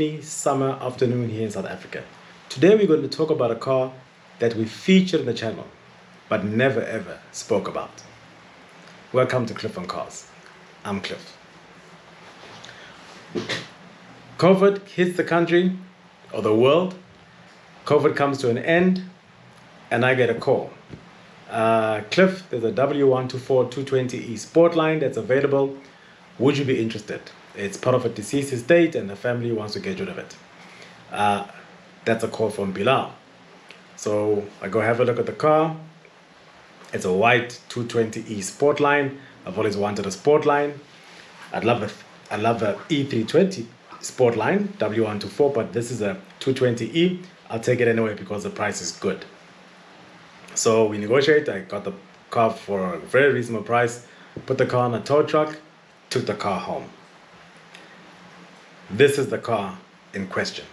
rainy summer afternoon here in South Africa. Today we're going to talk about a car that we featured in the channel, but never ever spoke about. Welcome to Cliff on Cars. I'm Cliff. COVID hits the country, or the world. COVID comes to an end, and I get a call. Cliff, there's a W124 220e Sportline that's available. Would you be interested? It's part of a deceased estate and the family wants to get rid of it. That's a call from Bilal. So I go have a look at the car. It's a white 220e Sportline. I've always wanted a Sportline. I love a E320 Sportline W124, but this is a 220e. I'll take it anyway because the price is good. So we negotiate. I got the car for a very reasonable price, put the car on a tow truck, took the car home. This is the car in question.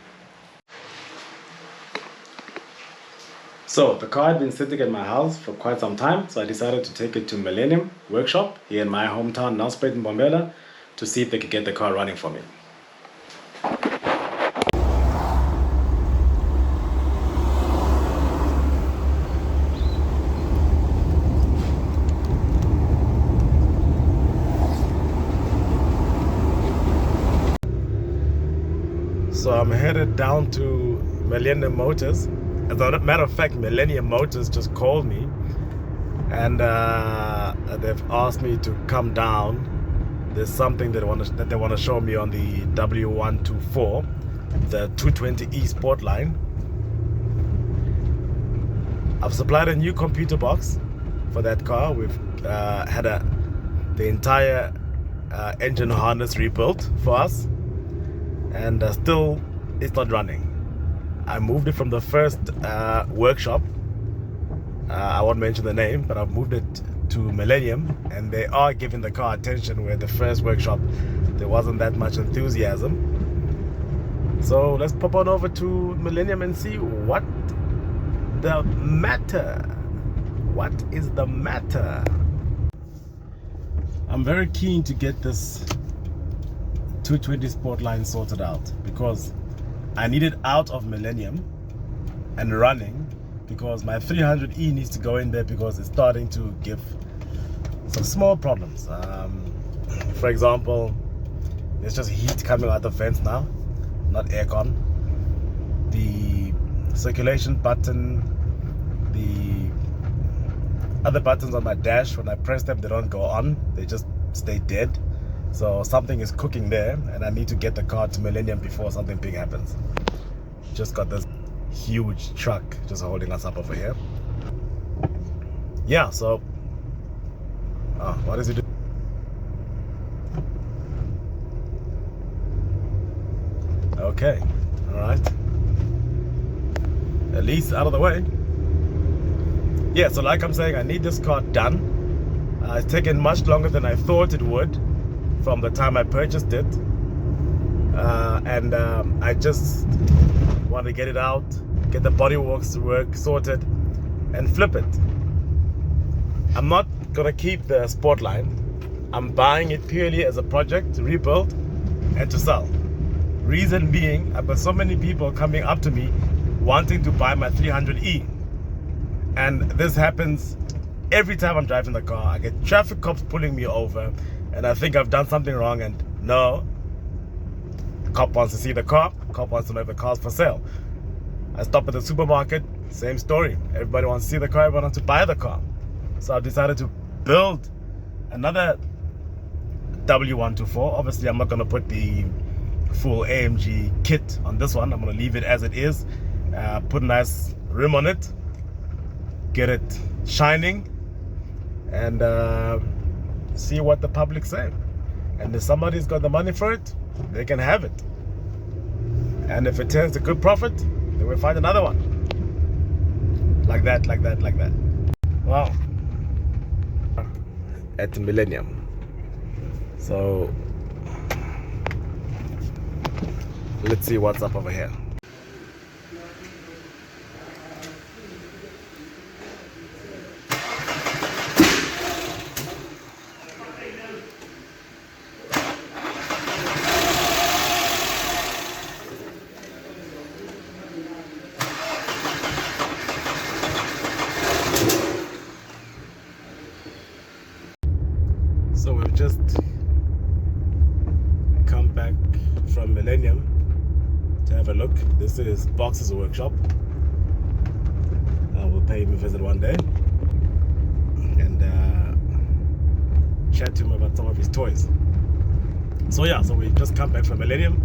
So the car had been sitting at my house for quite some time, so I decided to take it to Millennium Workshop here in my hometown, Nelspruit in Bombela, to see if they could get the car running for me. So I'm headed down to Millennium Motors. As a matter of fact, Millennium Motors just called me and they've asked me to come down. There's something that they want to show me on the W124, the 220e Sportline. I've supplied a new computer box for that car. We've had the entire engine harness rebuilt for us. And still it's not running. I moved it from the first workshop. I won't mention the name, but I've moved it to Millennium, and they are giving the car attention where the first workshop there wasn't that much enthusiasm. So let's pop on over to Millennium and see what the matter. What is the matter? I'm very keen to get this 220 Sportline sorted out because I need it out of Millennium and running, because my 300e needs to go in there because it's starting to give some small problems. For example, there's just heat coming out the vents now, not aircon. The circulation button, the other buttons on my dash, when I press them, they don't go on, they just stay dead. So something is cooking there, and I need to get the car to Millennium before something big happens. Just got this huge truck just holding us up over here. Yeah, so what does it do? Okay, all right. At least out of the way. Yeah, so like I'm saying, I need this car done. It's taken much longer than I thought it would from the time I purchased it, and I just want to get it out, get the bodywork work sorted, and flip it. I'm not gonna keep the Sportline. I'm buying it purely as a project to rebuild and to sell. Reason being, I've got so many people coming up to me wanting to buy my 300e, and this happens every time I'm driving the car. I get traffic cops pulling me over, and I think I've done something wrong, and no. The cop wants to see the car. The cop wants to know if the car's for sale. I stop at the supermarket, same story. Everybody wants to see the car, everyone wants to buy the car. So I've decided to build another W124. Obviously, I'm not going to put the full AMG kit on this one. I'm going to leave it as it is. Put a nice rim on it. Get it shining. And see what the public say. And if somebody's got the money for it, they can have it. And if it turns to good profit, then we'll find another one. Like that, like that, like that. Wow. At Millennium. So let's see what's up over here. just come back from Millennium to have a look. This is Box's workshop. We'll pay him a visit one day and chat to him about some of his toys. So yeah, so we just come back from Millennium,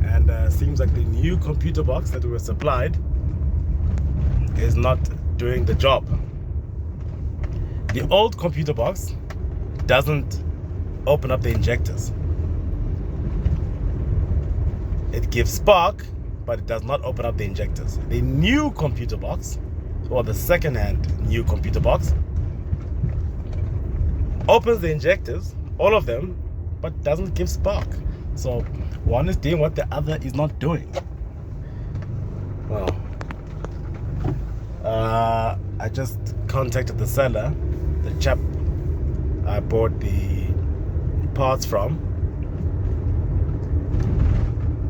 and seems like the new computer box that we were supplied is not doing the job. The old computer box doesn't open up the injectors. It gives spark, but it does not open up the injectors. The new computer box, or the second-hand new computer box, opens the injectors, all of them, but doesn't give spark. So one is doing what the other is not doing. Well, I just contacted the seller, the chap I bought the parts from,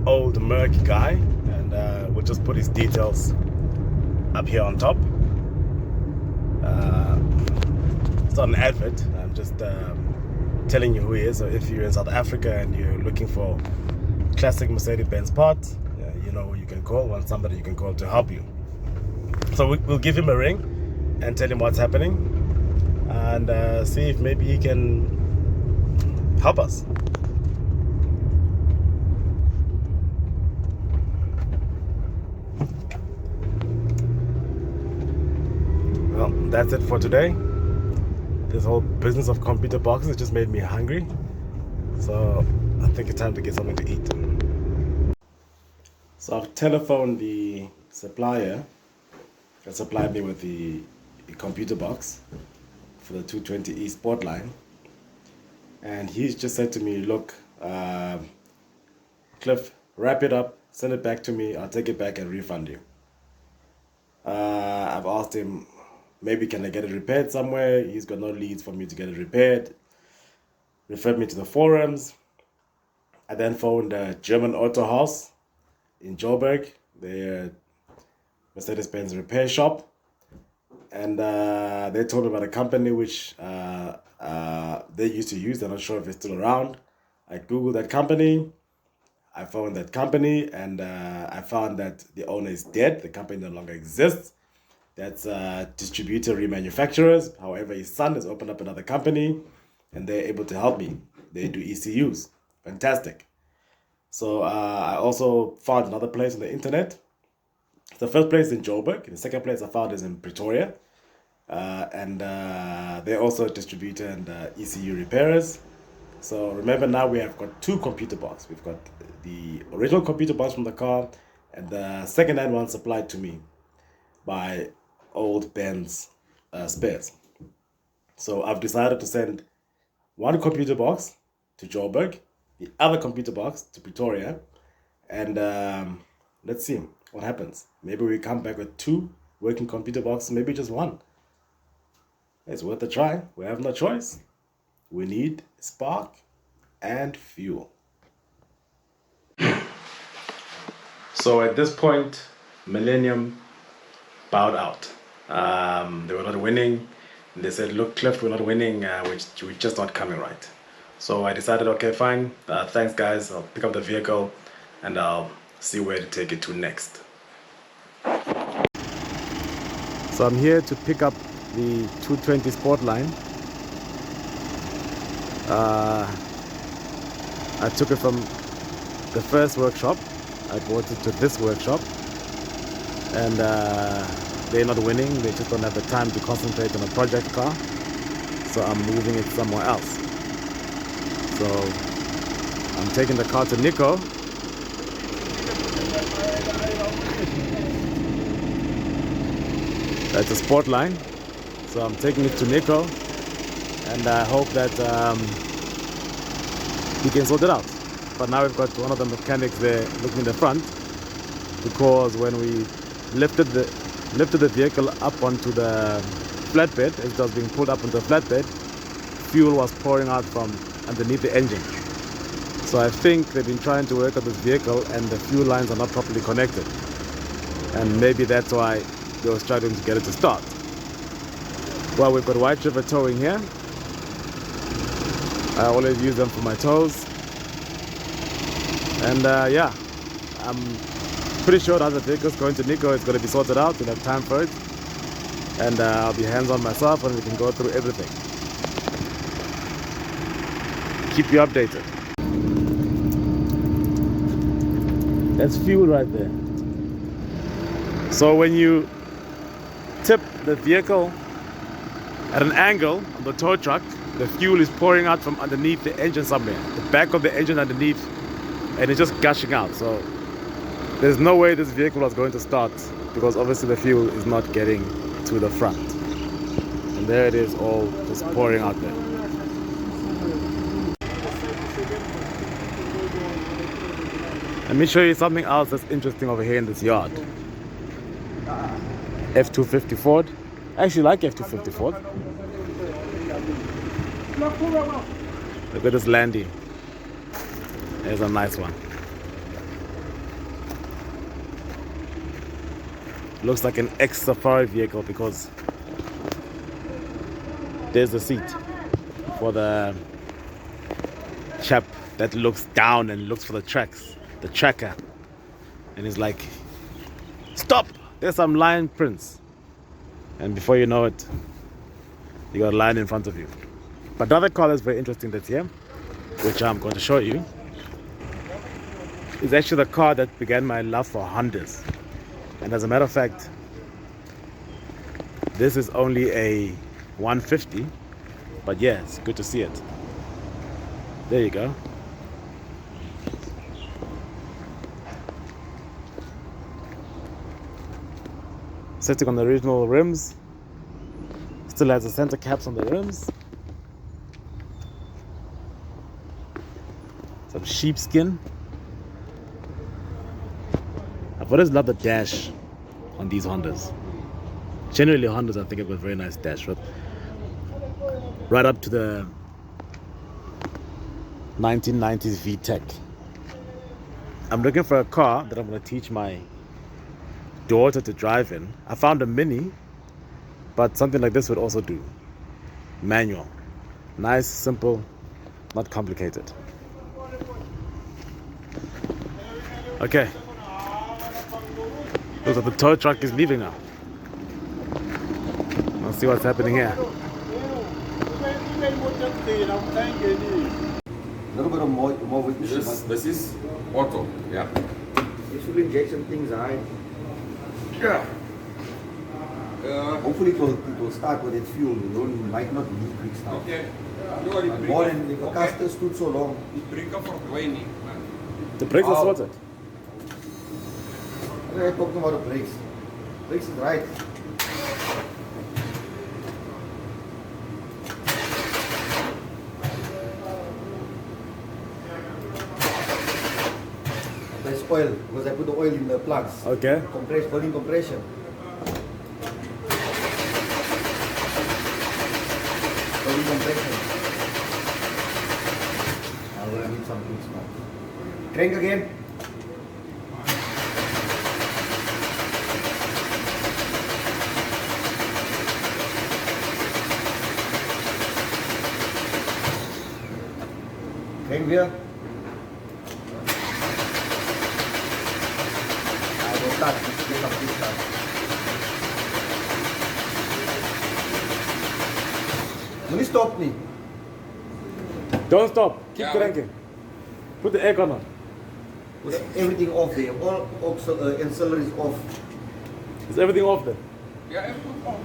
old Merc guy, and we'll just put his details up here on top. It's not an advert, I'm just telling you who he is. So if you're in South Africa and you're looking for classic Mercedes Benz parts, you know who you can call, want somebody you can call to help you. So we'll give him a ring and tell him what's happening, and see if maybe he can help us. Well, that's it for today. This whole business of computer boxes just made me hungry, so I think it's time to get something to eat. So I've telephoned the supplier that supplied me with the computer box for the 220E Sportline, and he's just said to me, look, Cliff, wrap it up, send it back to me, I'll take it back and refund you. I've asked him, maybe can I get it repaired somewhere? He's got no leads for me to get it repaired. Referred me to the forums. I then phoned a German auto house in Joburg, their Mercedes Benz repair shop, and they told me about a company which they used to use. They're not sure if it's still around. I googled that company, I found that company, and I found that the owner is dead. The company no longer exists. That's distributor remanufacturers. However, his son has opened up another company, and they're able to help me. They do ECUs. Fantastic. So I also found another place on the internet. The first place is in Joburg. The second place I found is in Pretoria. And they're also a distributor and ECU repairers. So remember, now we have got two computer boxes. We've got the original computer box from the car and the second-hand one supplied to me by old Benz spares. So I've decided to send one computer box to Joburg, the other computer box to Pretoria, and let's see what happens. Maybe we come back with two working computer boxes, maybe just one. It's worth a try. We have no choice. We need spark and fuel. So at this point, Millennium bowed out. They were not winning. They said, look, Cliff, we're not winning. We're just not coming right. So I decided, okay, fine. Thanks, guys. I'll pick up the vehicle and I'll see where to take it to next. So I'm here to pick up the 220 Sportline. I took it from the first workshop. I brought it to this workshop, and they're not winning. They just don't have the time to concentrate on a project car, so I'm moving it somewhere else. So I'm taking the car to Nico. That's a Sportline. So I'm taking it to Nico, and I hope that he can sort it out. But now we've got one of the mechanics there looking in the front, because when we lifted the vehicle up onto the flatbed, as it was being pulled up onto the flatbed, fuel was pouring out from underneath the engine. So I think they've been trying to work on this vehicle and the fuel lines are not properly connected. And maybe that's why they were struggling to get it to start. Well, we've got White River Towing here. I always use them for my toes. And yeah, I'm pretty sure that the vehicle's going to Nico. It's going to be sorted out. We'll have time for it. And I'll be hands-on myself and we can go through everything. Keep you updated. That's fuel right there. So when you tip the vehicle at an angle on the tow truck, the fuel is pouring out from underneath the engine somewhere, the back of the engine underneath, and it's just gushing out. So there's no way this vehicle was going to start because obviously the fuel is not getting to the front. And there it is, all just pouring out there. Let me show you something else that's interesting over here in this yard. F250 Ford. I actually like F250 Ford. Look at this Landy. There's a nice one. Looks like an ex-safari vehicle because there's the seat for the chap that looks down and looks for the tracks, the tracker, and he's like, stop, there's some lion prints, and before you know it, you got a lion in front of you. But another car that's very interesting that's here, which I'm going to show you, is actually the car that began my love for Hondas. And as a matter of fact, this is only a 150, but yeah, it's good to see it. There you go. Sitting on the original rims. Still has the center caps on the rims. Some sheepskin. I've always loved the dash on these Hondas. Generally Hondas, I think, have got a very nice dash, right up to the 1990s VTEC. I'm looking for a car that I'm going to teach my daughter to drive in. I found a Mini, but something like this would also do. Manual. Nice, simple, not complicated. Okay. Looks like the tow truck is leaving now. Let's see what's happening here. A little bit of more with This is auto, yeah. You should inject some things, right? Yeah. Hopefully it will start with its fuel. You might not need quick start. Okay. More than if the car still stood so long. Het brengen voor 20. The brakes are sorted. We're talking about the brakes. Brakes is right. There's oil because I put the oil in the plugs. Okay. Burning compression. Burning compression. I'm gonna need something small. Crank again. Crank wheel. Start. Don't stop me. Don't stop. Keep cranking. Put the aircon on. Put everything off there. All ancillaries off. Is everything off there? Yeah, everything off.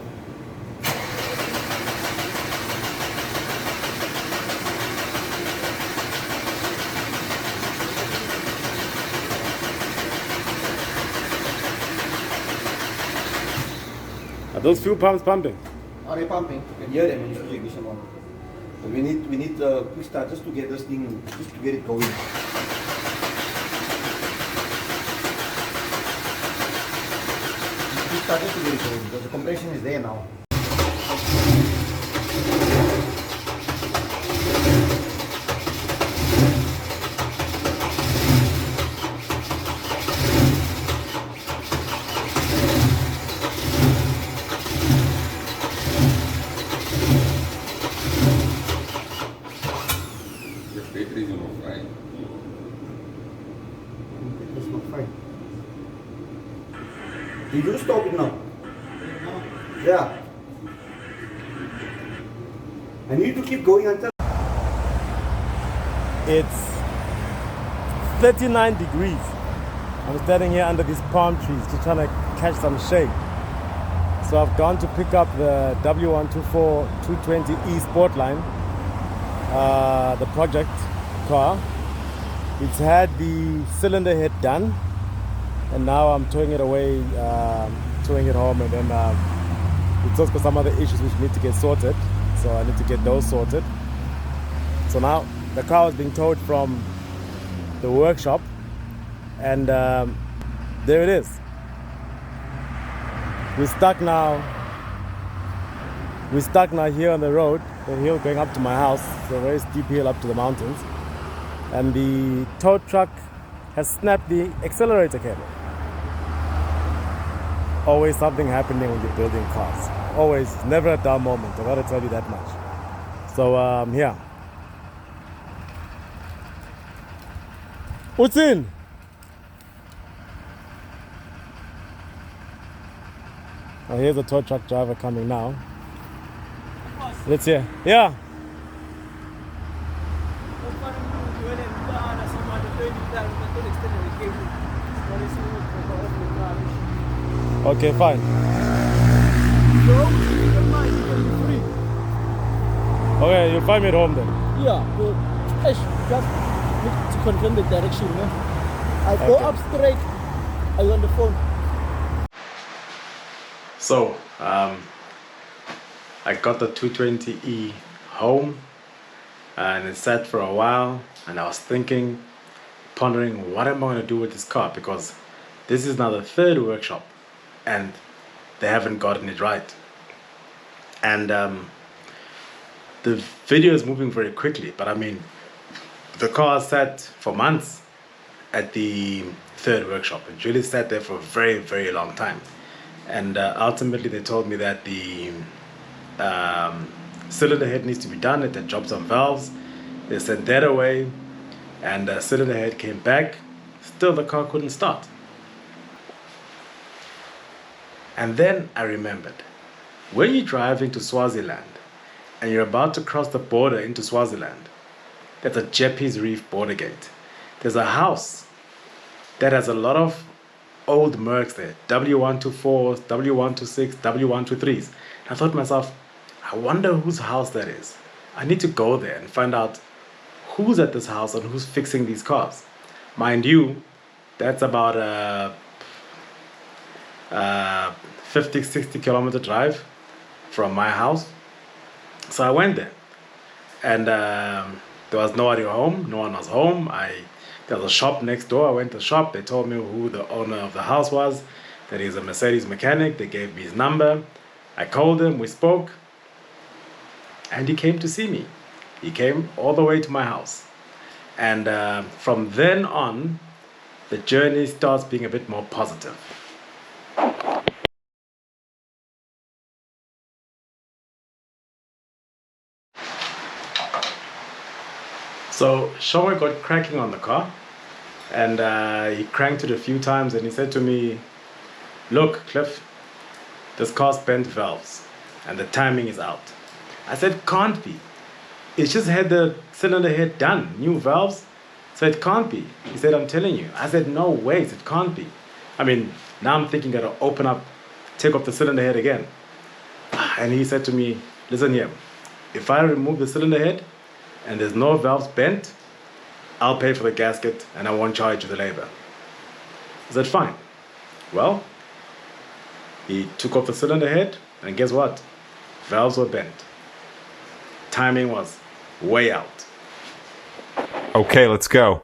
Are those fuel pumps pumping? Are they pumping? You can hear them when you check this one. But we need quick start just to get this thing, just to get it going. Quick start just to get it going because the compression is there now. batteries are not right. That's not fine. Did you stop it now? Yeah. I need to keep going until It's 39 degrees. I'm standing here under these palm trees just trying to catch some shade. So I've gone to pick up the W124 220E Sportline, the project car. It's had the cylinder head done, and now I'm towing it away, towing it home, and then it's also got some other issues which need to get sorted. So I need to get those sorted. So now the car is being towed from the workshop, and there it is. We're stuck now here on the road, the hill going up to my house. It's a very steep hill up to the mountains. And the tow truck has snapped the accelerator cable. Always something happening when you're building cars. Always, never a dull moment, I gotta tell you that much. So yeah. What's in? Oh, here's the tow truck driver coming now. Let's hear. Yeah. Okay, fine. Okay, you'll find me at home then. Yeah, but I just need to confirm the direction. No? I'll go Okay. up straight. I'm on the phone. So, I got the 220E home, and it sat for a while, and I was thinking, pondering, what am I going to do with this car? Because this is now the third workshop, and they haven't gotten it right. And the video is moving very quickly, but I mean, the car sat for months at the third workshop. It really sat there for a very, very long time. And ultimately they told me that the cylinder head needs to be done. It had dropped some valves. They sent that away, and the cylinder head came back. Still the car couldn't start. And then I remembered, when you drive into Swaziland and you're about to cross the border into Swaziland, there's a Jeppes Reef border gate. There's a house that has a lot of old Mercs there, W124s, W126, W123s. I thought to myself, I wonder whose house that is. I need to go there and find out who's at this house and who's fixing these cars. Mind you, that's about a 50, 60 kilometer drive from my house. So I went there, and there was nobody home. No one was home. There was a shop next door. I went to the shop. They told me who the owner of the house was, that he's a Mercedes mechanic. They gave me his number. I called him, we spoke, and he came to see me. He came all the way to my house. And from then on, the journey starts being a bit more positive. So Shomer got cracking on the car, and he cranked it a few times, and he said to me, look, Cliff, this car's bent valves and the timing is out. I said, can't be. It's just had the cylinder head done, new valves, so it can't be. He said, I'm telling you. I said, no ways, it can't be. I mean, now I'm thinking that I'll open up, take off the cylinder head again. And he said to me, listen here, if I remove the cylinder head and there's no valves bent, I'll pay for the gasket and I won't charge you the labor. I said, fine. Well, he took off the cylinder head, and guess what? Valves were bent. Timing was way out. Okay, let's go.